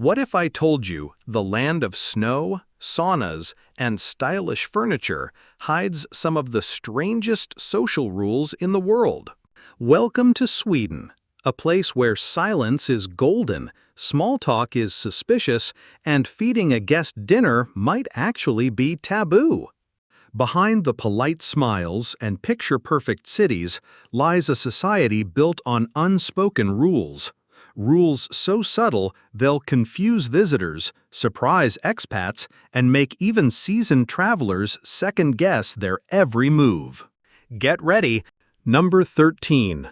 What if I told you the land of snow, saunas, and stylish furniture hides some of the strangest social rules in the world? Welcome to Sweden, a place where silence is golden, small talk is suspicious, and feeding a guest dinner might actually be taboo. Behind the polite smiles and picture-perfect cities lies a society built on unspoken rules. Rules so subtle they'll confuse visitors, surprise expats, and make even seasoned travelers second-guess their every move. Get ready! Number 13.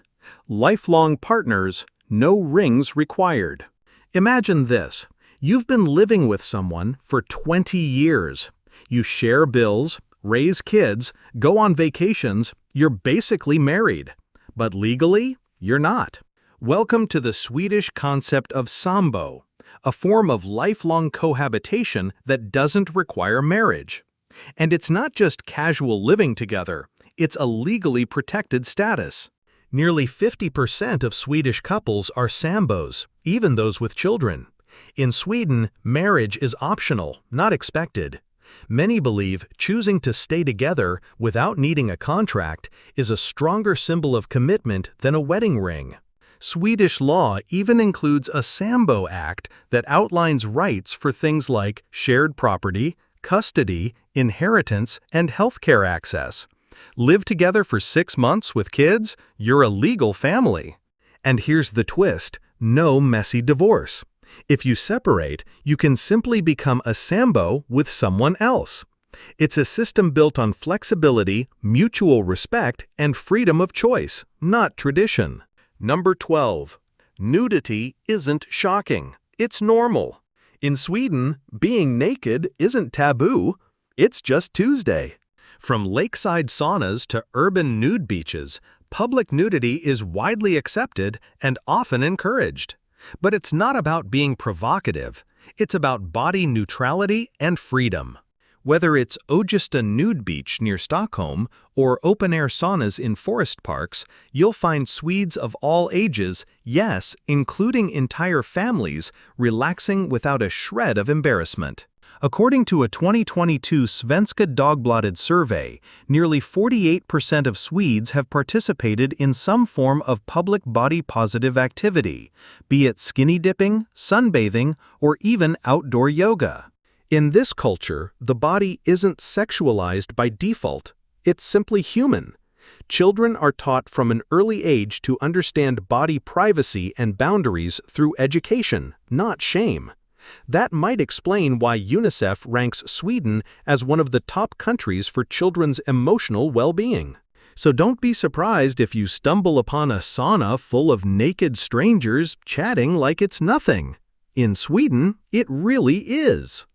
Lifelong partners, no rings required. Imagine this. You've been living with someone for 20 years. You share bills, raise kids, go on vacations, you're basically married. But legally, you're not. Welcome to the Swedish concept of sambo, a form of lifelong cohabitation that doesn't require marriage. And it's not just casual living together, it's a legally protected status. Nearly 50% of Swedish couples are sambos, even those with children. In Sweden, marriage is optional, not expected. Many believe choosing to stay together without needing a contract is a stronger symbol of commitment than a wedding ring. Swedish law even includes a Sambo Act that outlines rights for things like shared property, custody, inheritance, and healthcare access. Live together for 6 months with kids, you're a legal family. And here's the twist: no messy divorce. If you separate, you can simply become a Sambo with someone else. It's a system built on flexibility, mutual respect, and freedom of choice, not tradition. Number 12. Nudity isn't shocking. It's normal. In Sweden, being naked isn't taboo. It's just Tuesday. From lakeside saunas to urban nude beaches, public nudity is widely accepted and often encouraged. But it's not about being provocative. It's about body neutrality and freedom. Whether it's Ågesta Nude Beach near Stockholm or open-air saunas in forest parks, you'll find Swedes of all ages, yes, including entire families, relaxing without a shred of embarrassment. According to a 2022 Svenska Dagbladet survey, nearly 48% of Swedes have participated in some form of public body-positive activity, be it skinny dipping, sunbathing, or even outdoor yoga. In this culture, the body isn't sexualized by default. It's simply human. Children are taught from an early age to understand body privacy and boundaries through education, not shame. That might explain why UNICEF ranks Sweden as one of the top countries for children's emotional well-being. So don't be surprised if you stumble upon a sauna full of naked strangers chatting like it's nothing. In Sweden, it really is.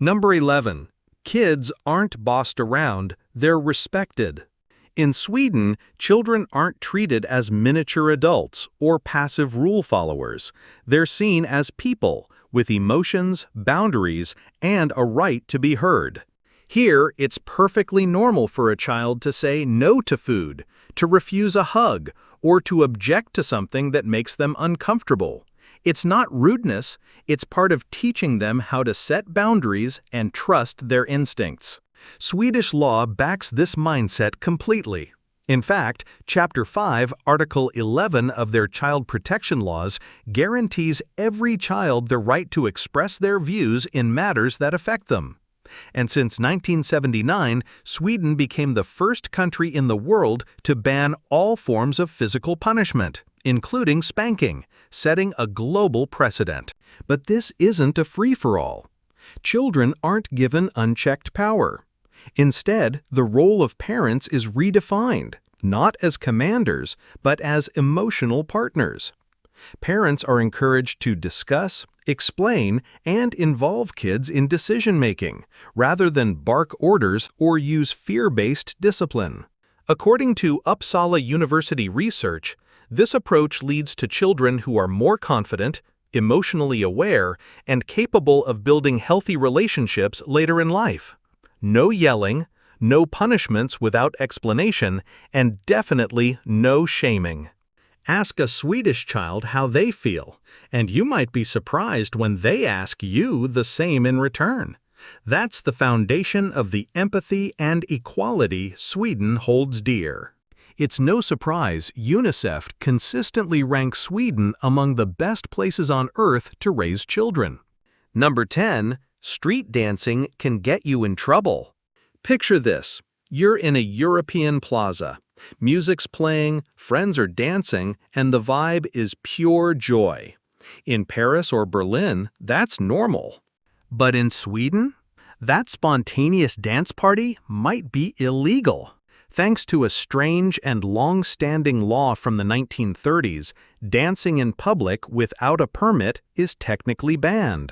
Number 11. Kids aren't bossed around, they're respected. In Sweden, children aren't treated as miniature adults or passive rule followers. They're seen as people, with emotions, boundaries, and a right to be heard. Here, it's perfectly normal for a child to say no to food, to refuse a hug, or to object to something that makes them uncomfortable. It's not rudeness, it's part of teaching them how to set boundaries and trust their instincts. Swedish law backs this mindset completely. In fact, Chapter 5, Article 11 of their child protection laws guarantees every child the right to express their views in matters that affect them. And since 1979, Sweden became the first country in the world to ban all forms of physical punishment, including spanking, setting a global precedent. But this isn't a free-for-all. Children aren't given unchecked power. Instead, the role of parents is redefined, not as commanders, but as emotional partners. Parents are encouraged to discuss, explain, and involve kids in decision-making, rather than bark orders or use fear-based discipline. According to Uppsala University research, this approach leads to children who are more confident, emotionally aware, and capable of building healthy relationships later in life. No yelling, no punishments without explanation, and definitely no shaming. Ask a Swedish child how they feel, and you might be surprised when they ask you the same in return. That's the foundation of the empathy and equality Sweden holds dear. It's no surprise UNICEF consistently ranks Sweden among the best places on earth to raise children. Number 10. Street dancing can get you in trouble. Picture this. You're in a European plaza. Music's playing, friends are dancing, and the vibe is pure joy. In Paris or Berlin, that's normal. But in Sweden, that spontaneous dance party might be illegal. Thanks to a strange and long-standing law from the 1930s, dancing in public without a permit is technically banned.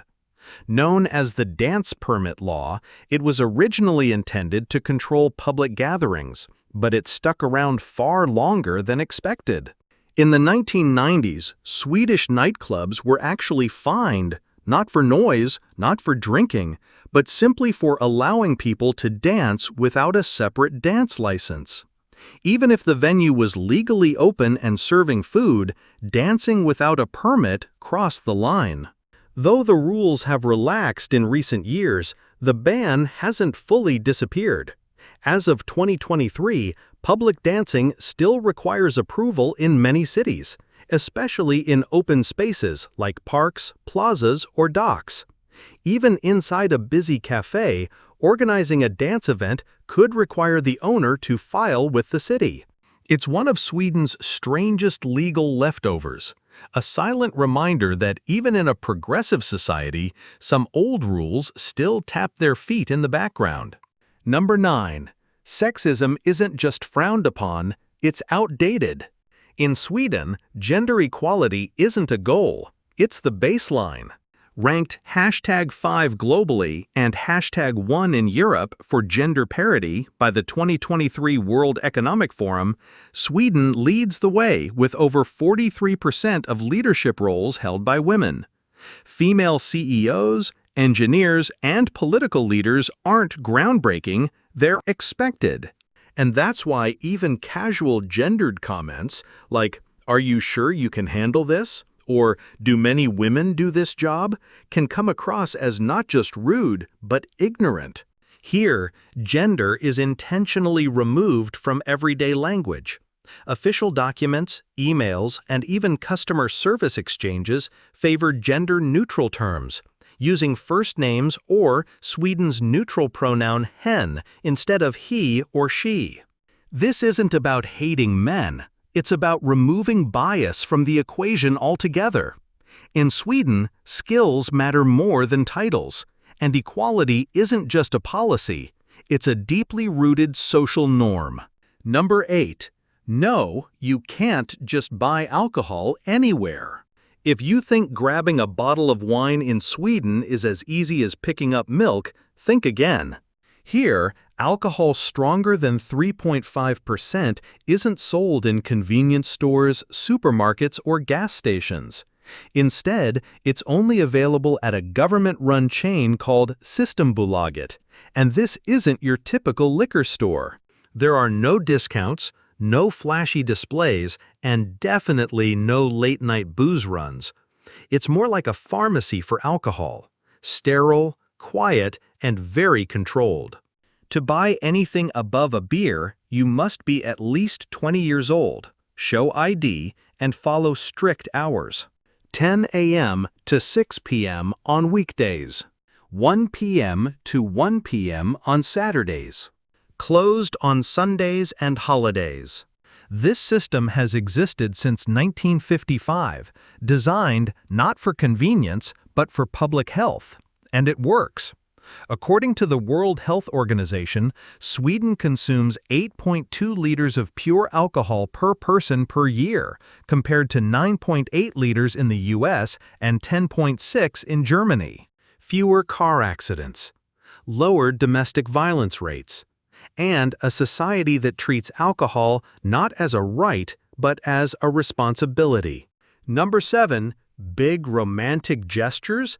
Known as the Dance Permit Law, it was originally intended to control public gatherings, but it stuck around far longer than expected. In the 1990s, Swedish nightclubs were actually fined, not for noise, not for drinking, but simply for allowing people to dance without a separate dance license. Even if the venue was legally open and serving food, dancing without a permit crossed the line. Though the rules have relaxed in recent years, the ban hasn't fully disappeared. As of 2023, public dancing still requires approval in many cities, especially in open spaces like parks, plazas, or docks. Even inside a busy cafe, organizing a dance event could require the owner to file with the city. It's one of Sweden's strangest legal leftovers, a silent reminder that even in a progressive society, some old rules still tap their feet in the background. Number 9. Sexism isn't just frowned upon, it's outdated. In Sweden, gender equality isn't a goal, it's the baseline. Ranked #5 globally and #1 in Europe for gender parity by the 2023 World Economic Forum, Sweden leads the way with over 43% of leadership roles held by women. Female CEOs, engineers, and political leaders aren't groundbreaking, they're expected. And that's why even casual gendered comments like, "Are you sure you can handle this?" or "Do many women do this job?" can come across as not just rude, but ignorant. Here, gender is intentionally removed from everyday language. Official documents, emails, and even customer service exchanges favor gender-neutral terms, using first names or Sweden's neutral pronoun hen instead of he or she. This isn't about hating men. It's about removing bias from the equation altogether. In Sweden, skills matter more than titles, and equality isn't just a policy, it's a deeply rooted social norm. Number 8. No, you can't just buy alcohol anywhere. If you think grabbing a bottle of wine in Sweden is as easy as picking up milk, think again. Here, alcohol stronger than 3.5% isn't sold in convenience stores, supermarkets, or gas stations. Instead, it's only available at a government-run chain called Systembolaget, and this isn't your typical liquor store. There are no discounts, no flashy displays, and definitely no late-night booze runs. It's more like a pharmacy for alcohol, sterile, quiet, and very controlled. To buy anything above a beer, you must be at least 20 years old, show ID, and follow strict hours. 10 a.m. to 6 p.m. on weekdays. 1 p.m. to 1 p.m. on Saturdays. Closed on Sundays and holidays. This system has existed since 1955, designed not for convenience, but for public health. And it works. According to the World Health Organization, Sweden consumes 8.2 liters of pure alcohol per person per year, compared to 9.8 liters in the US and 10.6 in Germany. Fewer car accidents, lower domestic violence rates, and a society that treats alcohol not as a right, but as a responsibility. Number 7. Big romantic gestures?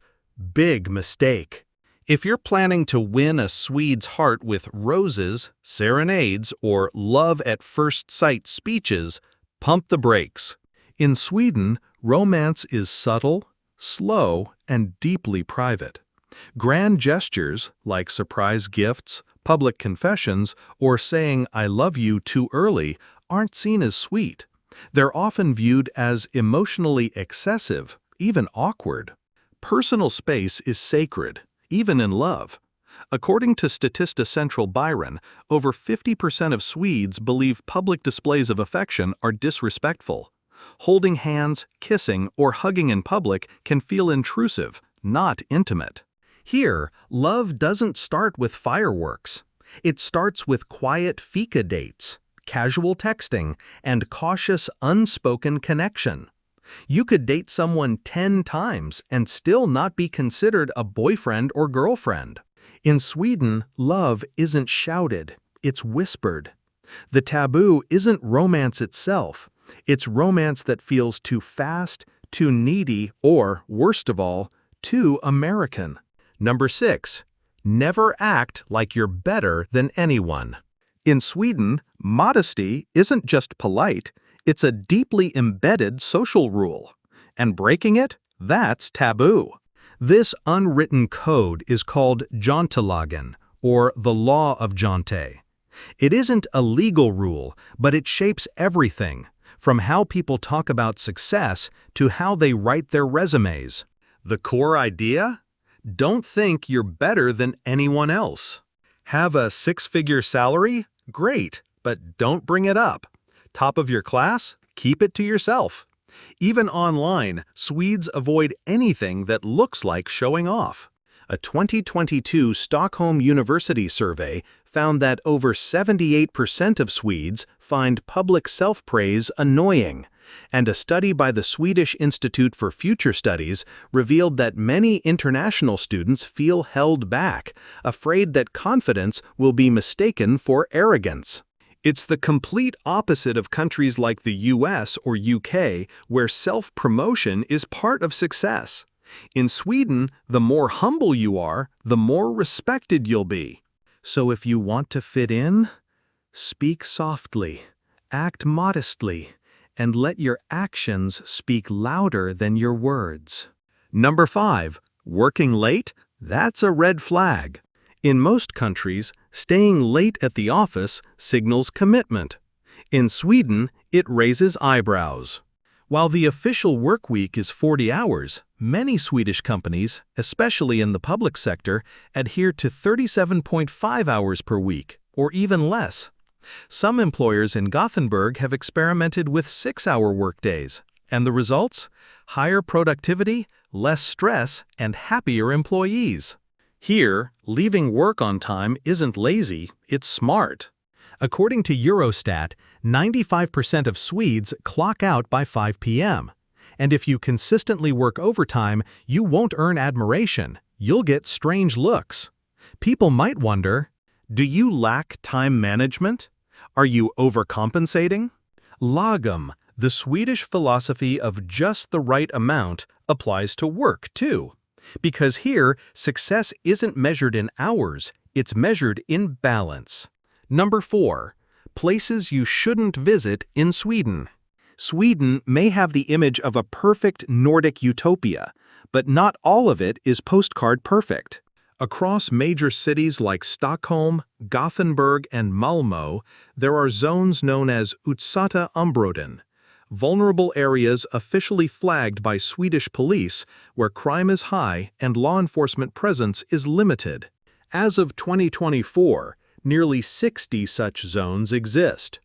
Big mistake. If you're planning to win a Swede's heart with roses, serenades, or love at first sight speeches, pump the brakes. In Sweden, romance is subtle, slow, and deeply private. Grand gestures, like surprise gifts, public confessions, or saying "I love you" too early, aren't seen as sweet. They're often viewed as emotionally excessive, even awkward. Personal space is sacred, even in love. According to Statista Central Byron, over 50% of Swedes believe public displays of affection are disrespectful. Holding hands, kissing, or hugging in public can feel intrusive, not intimate. Here, love doesn't start with fireworks. It starts with quiet fika dates, casual texting, and cautious unspoken connection. You could date someone 10 times and still not be considered a boyfriend or girlfriend. In Sweden, love isn't shouted, it's whispered. The taboo isn't romance itself. It's romance that feels too fast, too needy, or, worst of all, too American. Number 6. Never act like you're better than anyone. In Sweden, modesty isn't just polite, it's a deeply embedded social rule. And breaking it, that's taboo. This unwritten code is called jantelagen, or the law of Jante. It isn't a legal rule, but it shapes everything, from how people talk about success to how they write their resumes. The core idea? Don't think you're better than anyone else. Have a six-figure salary? Great, but don't bring it up. Top of your class? Keep it to yourself. Even online, Swedes avoid anything that looks like showing off. A 2022 Stockholm University survey found that over 78% of Swedes find public self-praise annoying, and a study by the Swedish Institute for Future Studies revealed that many international students feel held back, afraid that confidence will be mistaken for arrogance. It's the complete opposite of countries like the US or UK, where self-promotion is part of success. In Sweden, the more humble you are, the more respected you'll be. So if you want to fit in, speak softly, act modestly, and let your actions speak louder than your words. Number 5. Working late? That's a red flag. In most countries, staying late at the office signals commitment. In Sweden, it raises eyebrows. While the official work week is 40 hours, many Swedish companies, especially in the public sector, adhere to 37.5 hours per week, or even less. Some employers in Gothenburg have experimented with 6-hour workdays, and the results? Higher productivity, less stress, and happier employees. Here, leaving work on time isn't lazy, it's smart. According to Eurostat, 95% of Swedes clock out by 5 p.m. And if you consistently work overtime, you won't earn admiration, you'll get strange looks. People might wonder, do you lack time management? Are you overcompensating? Lagom, the Swedish philosophy of just the right amount, applies to work too. Because here, success isn't measured in hours, it's measured in balance. Number 4. Places you shouldn't visit in Sweden. Sweden may have the image of a perfect Nordic utopia, but not all of it is postcard perfect. Across major cities like Stockholm, Gothenburg, and Malmö, there are zones known as utsatta områden, vulnerable areas officially flagged by Swedish police where crime is high and law enforcement presence is limited. As of 2024, nearly 60 such zones exist.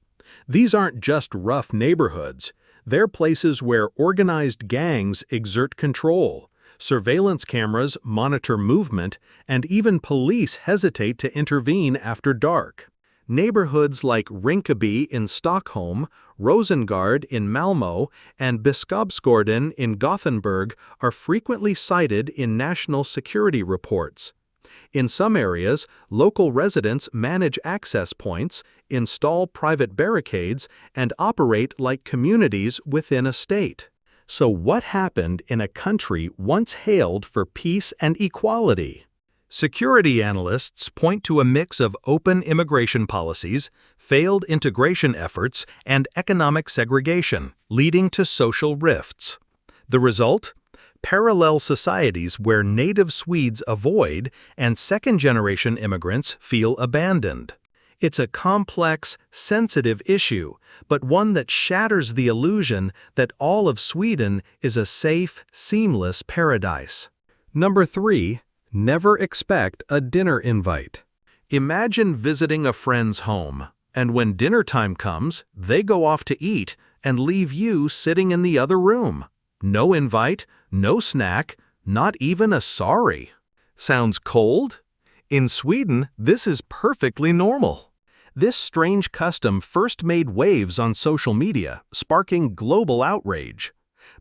These aren't just rough neighborhoods, they're places where organized gangs exert control, surveillance cameras monitor movement, and even police hesitate to intervene after dark. Neighborhoods like Rinkeby in Stockholm, Rosengård in Malmö, and Biskopsgården in Gothenburg are frequently cited in national security reports. In some areas, local residents manage access points, install private barricades, and operate like communities within a state. So what happened in a country once hailed for peace and equality? Security analysts point to a mix of open immigration policies, failed integration efforts, and economic segregation, leading to social rifts. The result? Parallel societies where native Swedes avoid and second-generation immigrants feel abandoned. It's a complex, sensitive issue, but one that shatters the illusion that all of Sweden is a safe, seamless paradise. Number 3. Never expect a dinner invite. Imagine visiting a friend's home, and when dinner time comes, they go off to eat and leave you sitting in the other room. No invite, no snack, not even a sorry. Sounds cold? In Sweden, this is perfectly normal. This strange custom first made waves on social media, sparking global outrage.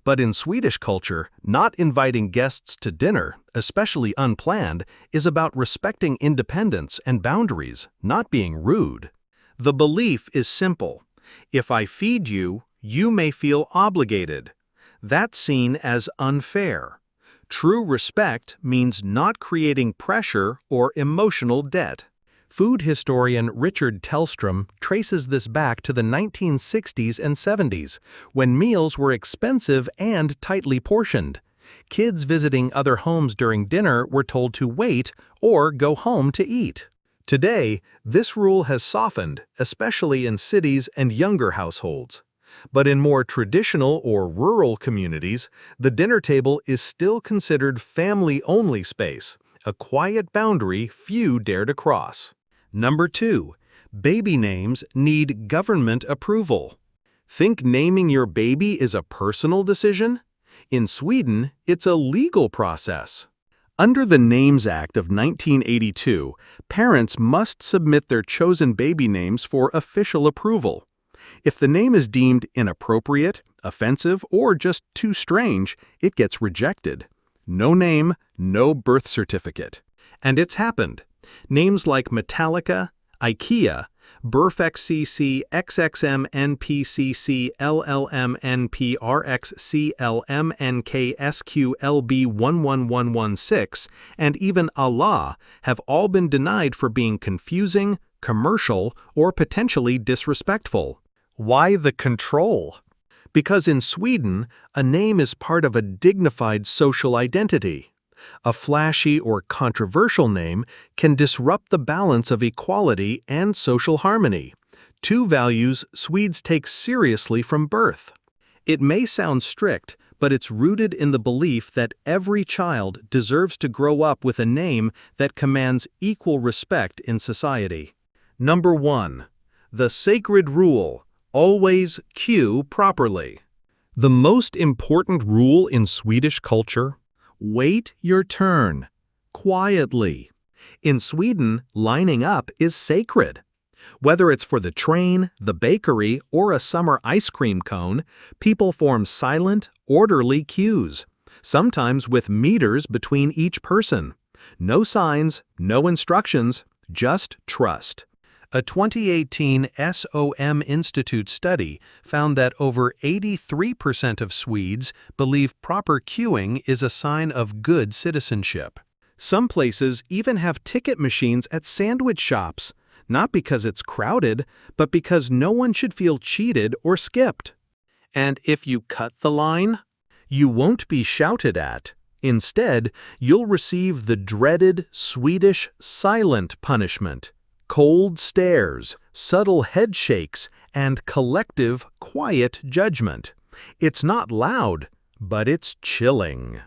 But in Swedish culture, not inviting guests to dinner, especially unplanned, is about respecting independence and boundaries, not being rude. The belief is simple. If I feed you, you may feel obligated. That's seen as unfair. True respect means not creating pressure or emotional debt. Food historian Richard Tellstrom traces this back to the 1960s and 70s, when meals were expensive and tightly portioned. Kids visiting other homes during dinner were told to wait or go home to eat. Today, this rule has softened, especially in cities and younger households. But in more traditional or rural communities, the dinner table is still considered family-only space, a quiet boundary few dare to cross. Number 2. Baby names need government approval. Think naming your baby is a personal decision? In Sweden, it's a legal process. Under the Names Act of 1982, parents must submit their chosen baby names for official approval. If the name is deemed inappropriate, offensive, or just too strange, it gets rejected. No name, no birth certificate. And it's happened. Names like Metallica, IKEA, BurfXCC, XXM, NPCC, LLM, NPRX, CLM, NK, SQLB 11116, and even Allah have all been denied for being confusing, commercial, or potentially disrespectful. Why the control? Because in Sweden, a name is part of a dignified social identity. A flashy or controversial name can disrupt the balance of equality and social harmony, two values Swedes take seriously from birth. It may sound strict, but it's rooted in the belief that every child deserves to grow up with a name that commands equal respect in society. Number 1. The sacred rule: always cue properly. The most important rule in Swedish culture: wait your turn, quietly. In Sweden, lining up is sacred. Whether it's for the train, the bakery, or a summer ice cream cone, people form silent, orderly queues, sometimes with meters between each person. No signs, no instructions, just trust. A 2018 SOM Institute study found that over 83% of Swedes believe proper queuing is a sign of good citizenship. Some places even have ticket machines at sandwich shops, not because it's crowded, but because no one should feel cheated or skipped. And if you cut the line, you won't be shouted at. Instead, you'll receive the dreaded Swedish silent punishment: cold stares, subtle head shakes, and collective, quiet judgment. It's not loud, but it's chilling.